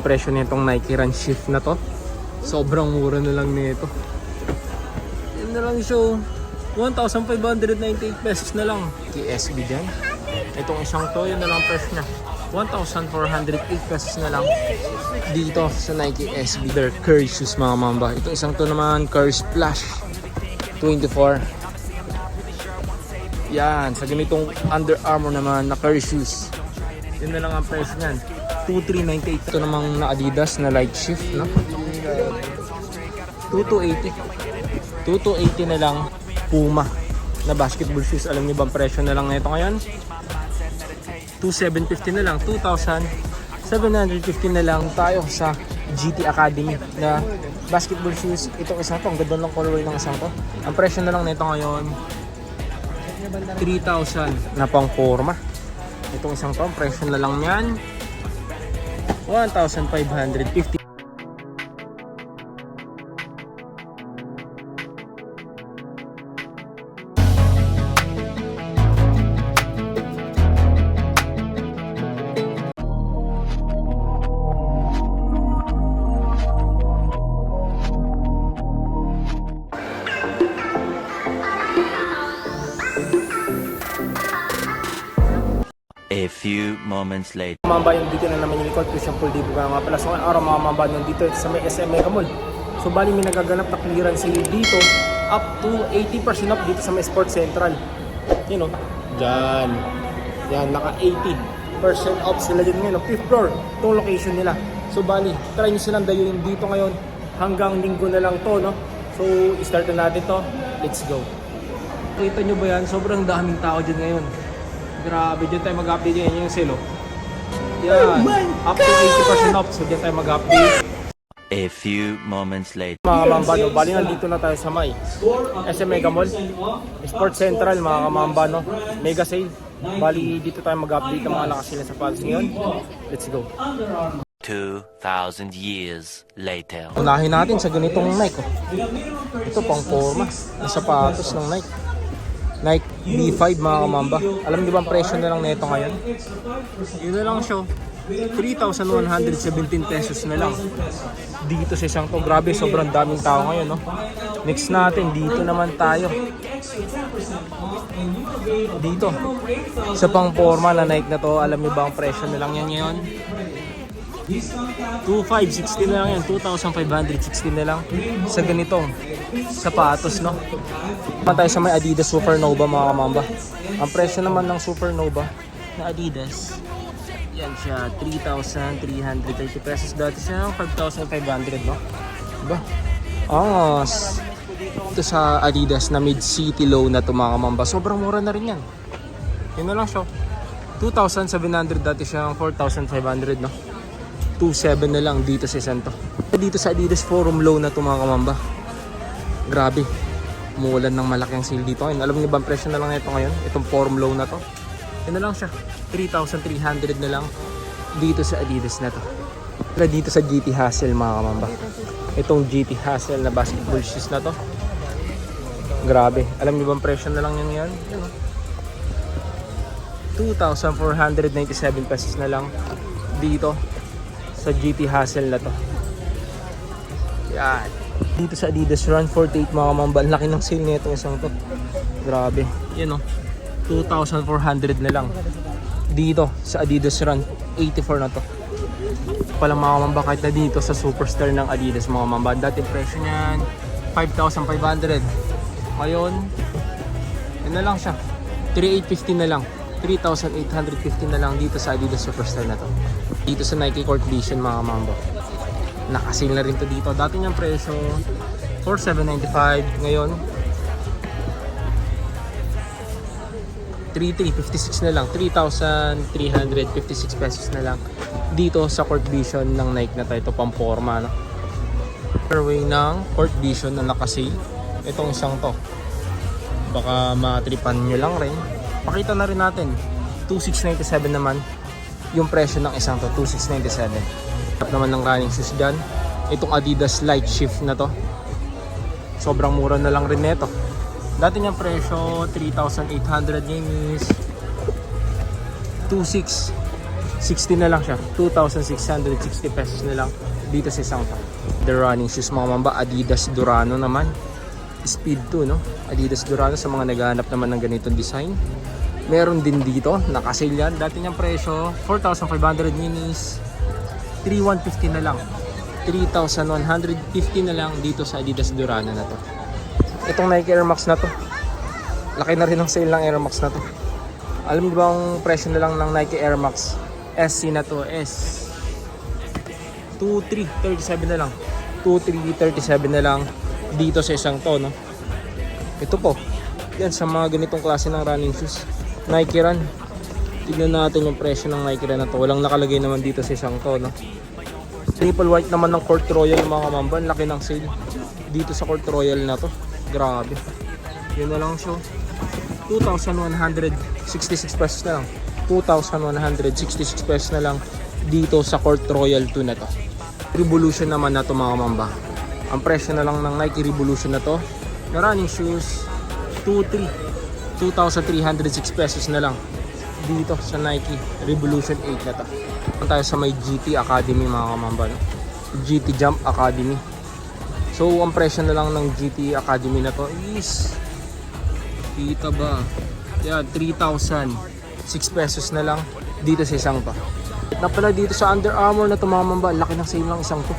Presyo nitong Nike Run Shift na to. Sobrang mura na lang nito. Yun na lang siya. 1,598 pesos na lang. KSB dyan. Itong isang to, yun na lang presyo niya. 1,408 pesos na lang. Dito sa Nike SB. They're Curry shoes mga mamba. Itong isang to naman, Curry Splash 24. Yan. Sa ganitong Under Armour naman na Curry shoes. Yun na lang ang presyo niyan. 2,398. Ito namang na Adidas na light shift, no? 2,280. 2,280 na lang. Puma na basketball shoes. Alam niyo bang presyo na lang nito ngayon? 2,750 na lang. 2,750 na lang tayo sa GT Academy na basketball shoes. Itong isa to, ang ganda ng colorway ng isang to. Ang presyo na lang nito ngayon 3,000 na pang forma. Itong isang to, ang presyo na lang yan 1,550. A few moments later. Mga mamba, yung dito na naman yung record Christian Paul Dibo ka nga pala. So araw mga mamba, yung dito sa may SM Mega Mall. So bali may nagaganap na clearance sale dito up to 80% off dito sa may Sports Central. You know, dyan. Yan, naka 80% off sila dyan ngayon. 5th floor, itong location nila. So bali, try nyo silang dayuin dito ngayon. Hanggang linggo na lang to, no? So start na natin to. Let's go. Kita nyo ba yan? Sobrang daming tao dyan ngayon. Grabe, dyan tayo mag-update yan yung sale. Yan, up to 80% off. So dyan tayo mag-update. A few moments later. Mga kamambano, bali nandito na tayo sa may SM Mega Mall, Sports Central mga kamambano, mega sale. Bali dito tayo mag-update ng mga lakas sila sa pals ngayon. Let's go. 2,000 years later. Unahin natin sa ganitong Nike. Ito pang forma, ang sapatos ng Nike. Nike B5 mga kamamba. Alam niyo ba ang presyo na lang nito ngayon? Yun na lang siya. 3,117 pesos na lang. Dito sa isang to. Grabe, sobrang daming tao ngayon, no? Next natin, dito naman tayo. Dito. Sa pang forma na Nike na to, alam niyo ba ang presyo na lang yan ngayon? 2,560 na lang yan. 2,560 na lang sa ganitong sapatos, no? Naman tayo sa may Adidas Supernova mga kamamba. Ang presyo naman ng Supernova na Adidas, yan siya, 3,330 pesos. Dati siya 5,500, no? Diba? Angas. Ito sa Adidas na mid-city low na ito mga kamamba. Sobrang mura na rin yan. Yun na lang siya. 2,700 dati siya, 4,500, no? 2,700 na lang dito sa Santo. Dito sa Adidas Forum Low na ito mga kamamba. Grabe. Umuulan ng malaking sale dito ngayon. Alam niyo ba ang presyo na lang ito ngayon? Itong Forum Low na to. Yan na lang siya. 3,300 na lang dito sa Adidas na to. Pero dito sa GT Hustle mga kamamba. Itong GT Hustle na basketball shoes na to. Grabe. Alam niyo ba ang presyo na lang yan ngayon? Yan o. 2,497 pesos na lang dito sa GT Hustle na to. Yan. Dito sa Adidas Run 48 mga kamamba. Ang laki ng sale nito isang to. Grabe. Yan o. 2,400 na lang. Dito sa Adidas Run 84 na to. Palang mga kamamba kahit na dito sa Superstar ng Adidas mga kamamba. Dati presyo niyan 5,500. Ngayon, yun na lang siya. 3,850 na lang. 3,850 na lang dito sa Adidas Superstar na to. Dito sa Nike Court Vision mga kamamba. Nakasil na rin to dito. Dati niyang presyo 4,795. Ngayon 3,356 na lang. 3,356 pesos na lang dito sa Court Vision ng Nike na to. Ito pang forma, no? Way ng Court Vision na nakasil. Itong isang to, baka matripan nyo lang rin. Pakita na rin natin 2,697 naman yung presyo ng isang to. 2,697. Tap naman ng running shoes dyan. Itong Adidas Light Shift na to, sobrang mura na lang rin neto. Dati niyang presyo 3,800. Ngayon is 2,600. 60 na lang siya. 2,660 pesos na lang dito sa isang to. The running shoes mga mamba, Adidas Durano naman. Speed 2, no? Adidas Durano sa mga naghahanap naman ng ganitong design. Meron din dito, naka-sale yan. Dati niyang presyo, 4,500 minis. 3,150 na lang. 3,150 na lang dito sa Adidas Durano na to. Itong Nike Air Max na to. Laki na rin ang sale ng Air Max na to. Alam niyo ba ang presyo na lang ng Nike Air Max SC na to? 2337 na lang. 2337 na lang dito sa isang to, no? Ito po. Yan sa mga ganitong klase ng running shoes. Nike Run. Tignan natin yung presyo ng Nike Run na to. Walang nakalagay naman dito sa isang to, no? Triple white naman ng Court Royal mga mamba. Laki ng sale dito sa Court Royal na to. Grabe. Yun na lang siya. 2,166 pesos na lang. 2,166 pesos na lang dito sa Court Royal 2 na to. Revolution naman na to mga mamba. Ang presyo na lang ng Nike Revolution na to na running shoes 2,306 pesos na lang dito sa Nike Revolution 8 na to. Punta tayo sa may GT Academy mga mamba, no? GT Jump Academy. So ang presyo na lang ng GT Academy na to is, kita ba? Yan, 3,006 pesos na lang dito sa isang to. Na pala dito sa Under Armour na to mga mamba, laki ng sale ng isang to.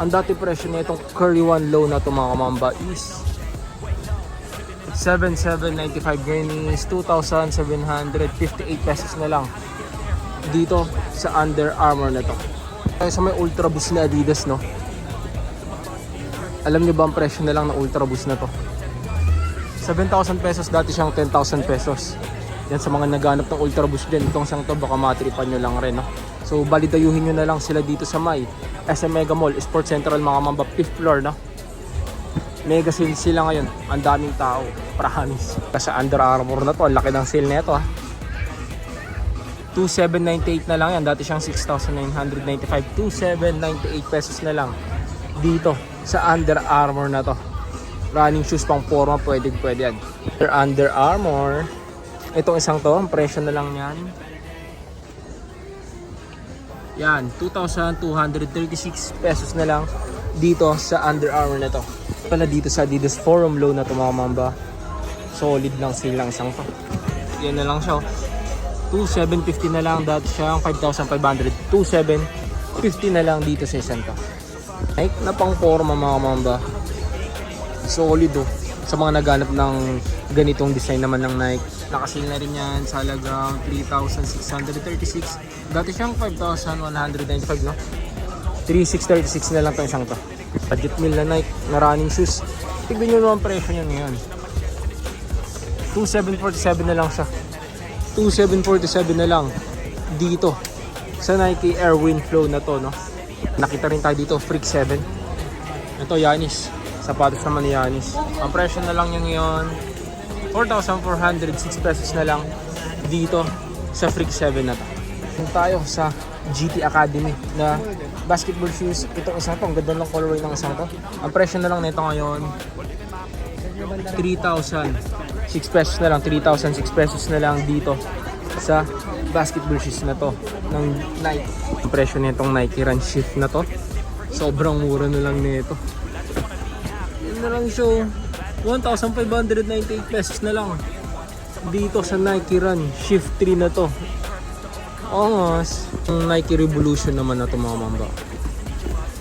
Ang dati presyo na itong Curry 1 Low na to mga mamba is 7,795 greenies, 2,758 pesos na lang dito sa Under Armour na to. Kaya sa may Ultra Boost na Adidas, no? Alam niyo ba ang presyo na lang ng Ultra Boost na to? 7,000 pesos, dati siyang 10,000 pesos. Yan sa mga naghanap ng Ultra Boost din. Itong siyang to, baka matripan nyo lang rin, no? So balidayuhin nyo na lang sila dito sa may SM Mega Mall, Sports Central mga mamba, 5th floor, no? Mega sale sila ngayon. Ang daming tao, promise. Kasi Under Armour na to, ang laki ng sale na ito, ha. 2,798 na lang yan. Dati siyang 6,995. 2,798 pesos na lang dito sa Under Armour na to. Running shoes pang forma, pwede yan. Under Armour. Itong isang to, ang presyo na lang yan. Yan, 2,236 pesos na lang dito sa Under Armour na to. Pala dito sa Adidas Forum Low na to mga mamba. Solid lang sale lang isang to. Yan na lang siya. 2,750 na lang, dati siyang 5,500. 2,750 na lang dito sa isang to. Nike na pang forma mga mamba. Solid, oh. Sa mga naghanap ng ganitong design naman ng Nike, nakasil na rin yan sa halagang 3,636. Dati siyang 5,195, no? 3,636 na lang itong isang to. Budget meal na Nike na running shoes. Tignan nyo naman presyo nyo ngayon. 2,747 na lang siya. 2,747 na lang dito sa Nike Air Wind Flow na to, no? Nakita rin tayo dito, Freak 7. Ito, Yanis. Sapatos naman ni Yanis. Ang presyo na lang niya ngayon, 4,406 pesos na lang dito sa Freak 7 na to. Punta tayo sa GT Academy na basketball shoes. Itong isang to, ang ganda ng colorway ng isang to. Ang presyo na lang nito ngayon, 3,006 pesos na lang. 3,006 pesos na lang dito sa basketball shoes na to ng Nike. Ang presyo nitong Nike Run Shift na to, sobrang mura na lang nito. Yan na lang siya, 1,598 pesos na lang dito sa Nike Run Shift 3 na to. Angas. Yung Nike Revolution naman na to mga mamba.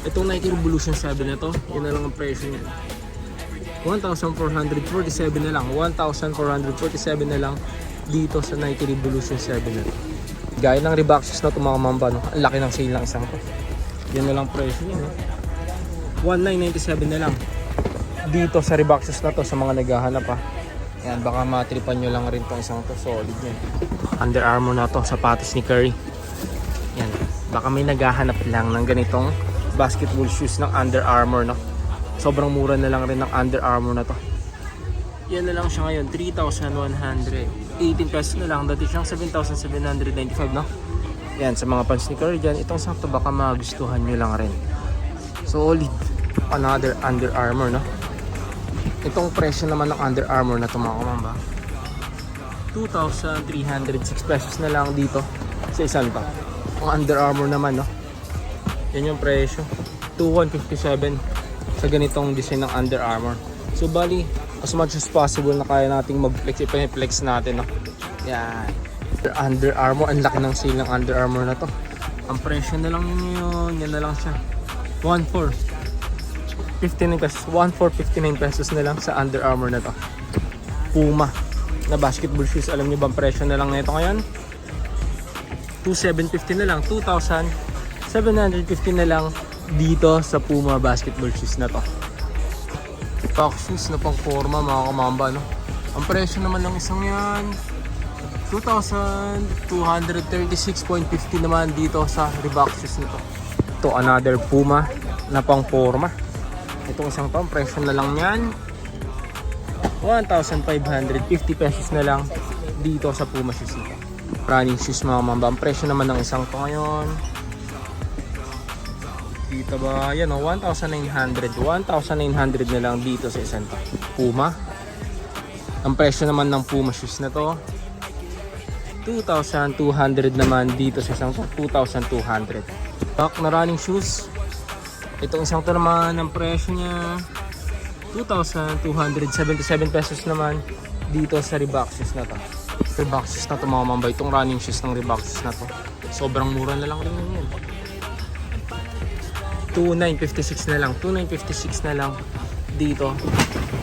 Itong Nike Revolution 7 na to, yun na lang ang presyo niya. 1,447 na lang. 1,447 na lang dito sa Nike Revolution 7 na to. Gaya ng Reebok shoes na to mga mamba, no? Ang laki ng sale lang isang to. Yan na lang presyo niya, no? 1,997 na lang dito sa Reebok shoes na to sa mga naghahanap, ha. Yan, baka matripan nyo lang rin itong isang to. Solid yan. Under Armour na to, sapatos ni Curry. Yan, baka may naghahanap lang ng ganitong basketball shoes ng Under Armour, no? Sobrang mura na lang rin ng Under Armour na to. Yan na lang siya ngayon, 3,118 pesos na lang. Dati siyang 7,795, no? Yan, sa mga fans ni Curry dyan, itong sakto baka magustuhan nyo lang rin. Solid. Another Under Armour, no? Itong presyo naman ng Under Armour na to mga kamamba, 2,306 pesos na lang dito sa isang to. Ang Under Armour naman, no? Yan yung presyo. 2,157 sa ganitong design ng Under Armour. So bali, as much as possible na kaya nating mag-flex, ipine-flex natin, no? Yan. Under Armour, ang laki ng sale ng Under Armour na to. Ang presyo na lang yun, yan na lang siya. 1,459 pesos. 1,459 pesos na lang sa Under Armour na to. Puma na basketball shoes. Alam niyo ba ang presyo na lang nito ngayon? 2,750 na lang. 2,750 na lang dito sa Puma basketball shoes na to. Pack shoes na pang forma mga kamamba, no? Ang presyo naman ng isang yan 2,236.50 naman dito sa Reebok shoes na to. Ito another Puma na pang forma. Itong isang to, ang presyo na lang yan 1,550 pesos na lang dito sa Puma shoes nito. Running shoes mga mamba. Ang presyo naman ng isang to ngayon dito ba, yan o, 1,900 na lang dito sa isang to. Puma. Ang presyo naman ng Puma shoes na to 2,200 naman dito sa isang to. 2,200. Back na running shoes. Itong isang to naman, ang presyo niya 2,277 pesos naman dito sa Reebok shoes na to. Reebok shoes na to mga mamba. Itong running shoes ng Reebok shoes na to, sobrang mura na lang rin yun. 2,956 na lang. 2,956 na lang dito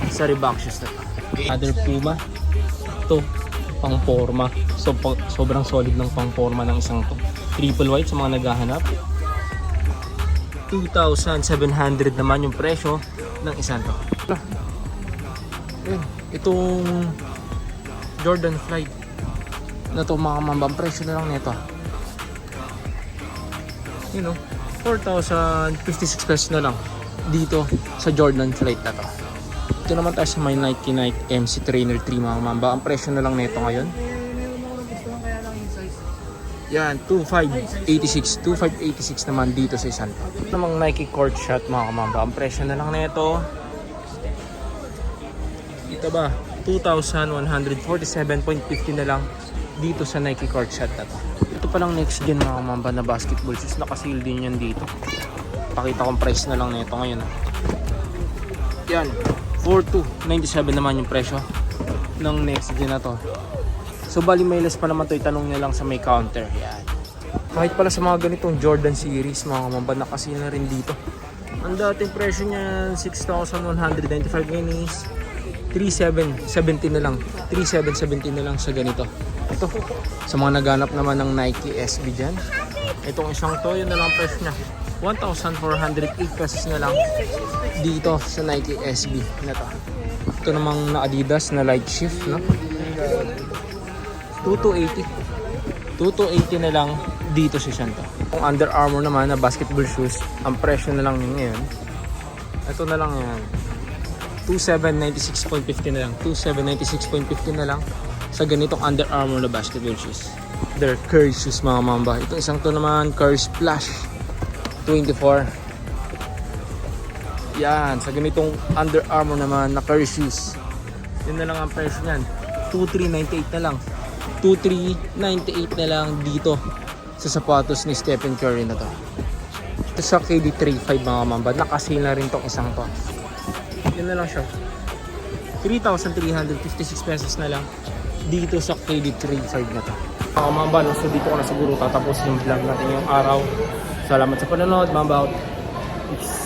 sa Reebok shoes na to. Other Puma. Ito, pang forma. So, sobrang solid ng pang forma ng isang to. Triple white sa mga naghahanap. 2,700 naman yung presyo ng isang to. Itong Jordan Flight na to mga mambang, presyo na lang nito, you know, 4,056 pesos na lang dito sa Jordan Flight na to. Ito naman tayo sa may Nike MC Trainer 3 mga mamba. Ang presyo na lang nito ngayon, yan, 2,586. 2,586 naman dito sa isang to. Ito namang Nike Court Shot mga mamba. Ang presyo na lang nito dito ba, 2,147.50 na lang dito sa Nike Court Shot na to. Ito palang next gen mga mamba na basketball shoes. Nakasil din yan dito. Pakita kong price na lang nito ngayon. Yan, 4,297 naman yung presyo ng next gen na to. So bali may less pa naman to. Itanong nyo lang sa may counter. Yan. Kahit pala sa mga ganitong Jordan series mga mamba, nakasil na rin dito. Ang dating presyo niya 6,195, ngayon is 3,770 na lang. 3,770 na lang sa ganito. Ito, sa mga naghanap naman ng Nike SB dyan, itong isang to, yun na lang presyo niya, 1,408 pesos na lang dito sa Nike SB na to. Ito namang na Adidas na light shift, no? 2,280. 2,280 na lang dito sa isang to. Kung Under Armour naman na basketball shoes, ang presyo na lang yun ngayon, ito na lang yan, 2,796.50 na lang. 2,796.50 na lang sa ganitong Under Armour na basketball shoes. They're Curry shoes mga mamba. Itong isang to naman, Curry Splash 24. Yan, sa ganitong Under Armour naman na Curry shoes, yun na lang ang presyo niyan, 2,398 na lang. 2,398 na lang dito sa sapatos ni Stephen Curry na to. Ito sa KD35 mga mamba. Nakasale na rin tong isang to. Yun na lang siya, 3,356 pesos na lang dito sa KD35 na to. Mga mamba, so dito ko na siguro tatapos yung vlog natin yung araw. Salamat sa panonood, mamba out. Peace.